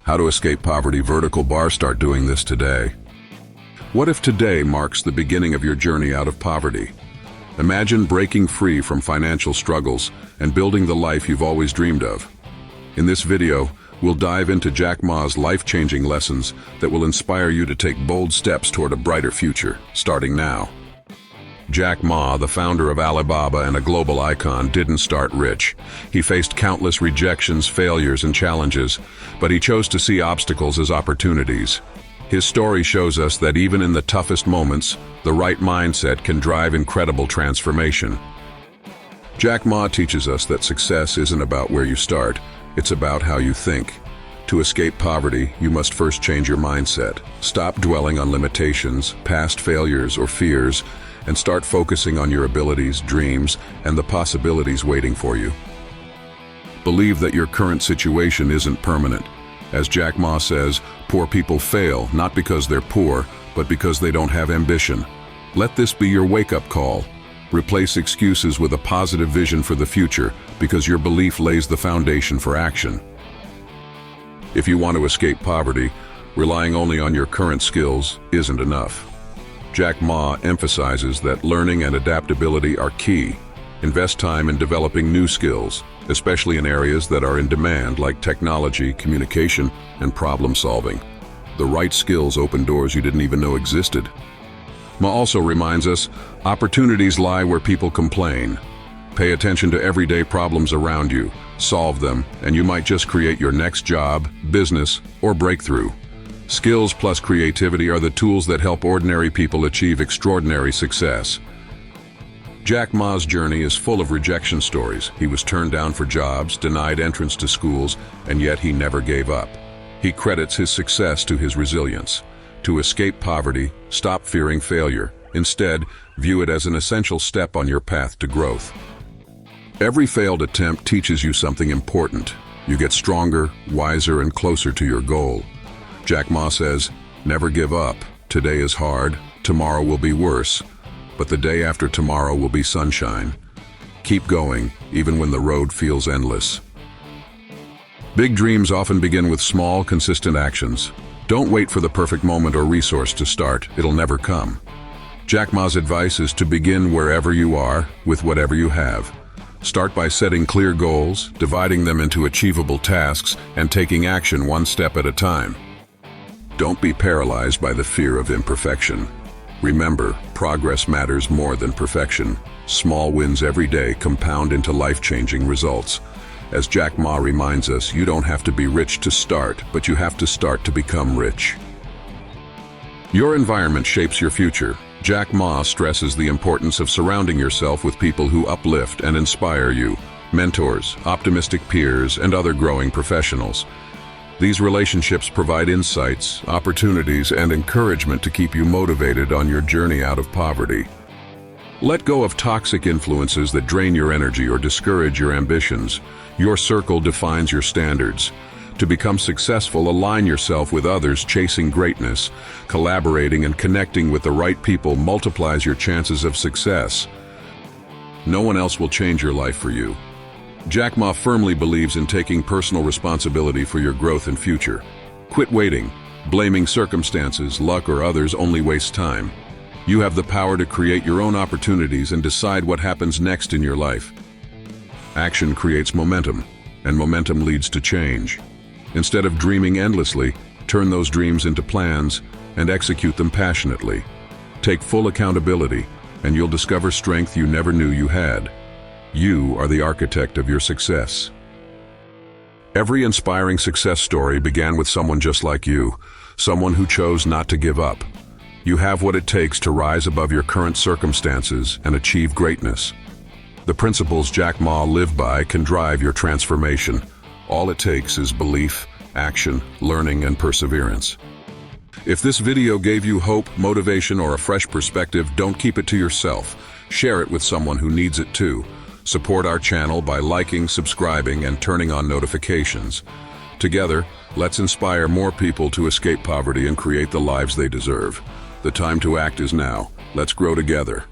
How to escape poverty vertical bar. Start doing this today. What if today marks the beginning of your journey out of poverty? Imagine breaking free from financial struggles and building the life you've always dreamed of. In this video, we'll dive into Jack Ma's life-changing lessons that will inspire you to take bold steps toward a brighter future, starting now. Jack Ma, the founder of Alibaba and a global icon, didn't start rich. He faced countless rejections, failures, and challenges, but he chose to see obstacles as opportunities. His story shows us that even in the toughest moments, the right mindset can drive incredible transformation. Jack Ma teaches us that success isn't about where you start, it's about how you think. To escape poverty, you must first change your mindset. Stop dwelling on limitations, past failures, or fears, and start focusing on your abilities, dreams, and the possibilities waiting for you. Believe that your current situation isn't permanent. As Jack Ma says, poor people fail, not because they're poor, but because they don't have ambition. Let this be your wake-up call. Replace excuses with a positive vision for the future, because your belief lays the foundation for action. If you want to escape poverty, relying only on your current skills isn't enough. Jack Ma emphasizes that learning and adaptability are key. Invest time in developing new skills, especially in areas that are in demand like technology, communication, and problem solving. The right skills open doors you didn't even know existed. Ma also reminds us, opportunities lie where people complain. Pay attention to everyday problems around you, solve them, and you might just create your next job, business, or breakthrough. Skills plus creativity are the tools that help ordinary people achieve extraordinary success. Jack Ma's journey is full of rejection stories. He was turned down for jobs, denied entrance to schools, and yet he never gave up. He credits his success to his resilience. To escape poverty, stop fearing failure. Instead, view it as an essential step on your path to growth. Every failed attempt teaches you something important. You get stronger, wiser, and closer to your goal. Jack Ma says, never give up. Today is hard, tomorrow will be worse, but the day after tomorrow will be sunshine. Keep going, even when the road feels endless. Big dreams often begin with small, consistent actions. Don't wait for the perfect moment or resource to start, it'll never come. Jack Ma's advice is to begin wherever you are, with whatever you have. Start by setting clear goals, dividing them into achievable tasks, and taking action one step at a time. Don't be paralyzed by the fear of imperfection. Remember, progress matters more than perfection. Small wins every day compound into life-changing results. As Jack Ma reminds us, you don't have to be rich to start, but you have to start to become rich. Your environment shapes your future. Jack Ma stresses the importance of surrounding yourself with people who uplift and inspire you, mentors, optimistic peers, and other growing professionals. These relationships provide insights, opportunities, and encouragement to keep you motivated on your journey out of poverty. Let go of toxic influences that drain your energy or discourage your ambitions. Your circle defines your standards. To become successful, align yourself with others chasing greatness. Collaborating and connecting with the right people multiplies your chances of success. No one else will change your life for you. Jack Ma firmly believes in taking personal responsibility for your growth and future. Quit waiting. Blaming circumstances, luck, or others only wastes time. You have the power to create your own opportunities and decide what happens next in your life. Action creates momentum, and momentum leads to change. Instead of dreaming endlessly, turn those dreams into plans and execute them passionately. Take full accountability, and you'll discover strength you never knew you had. You are the architect of your success. Every inspiring success story began with someone just like you, someone who chose not to give up. You have what it takes to rise above your current circumstances and achieve greatness. The principles Jack Ma lived by can drive your transformation. All it takes is belief, action, learning, and perseverance. If this video gave you hope, motivation, or a fresh perspective, don't keep it to yourself. Share it with someone who needs it too. Support our channel by liking, subscribing, and turning on notifications. Together, let's inspire more people to escape poverty and create the lives they deserve. The time to act is now. Let's grow together.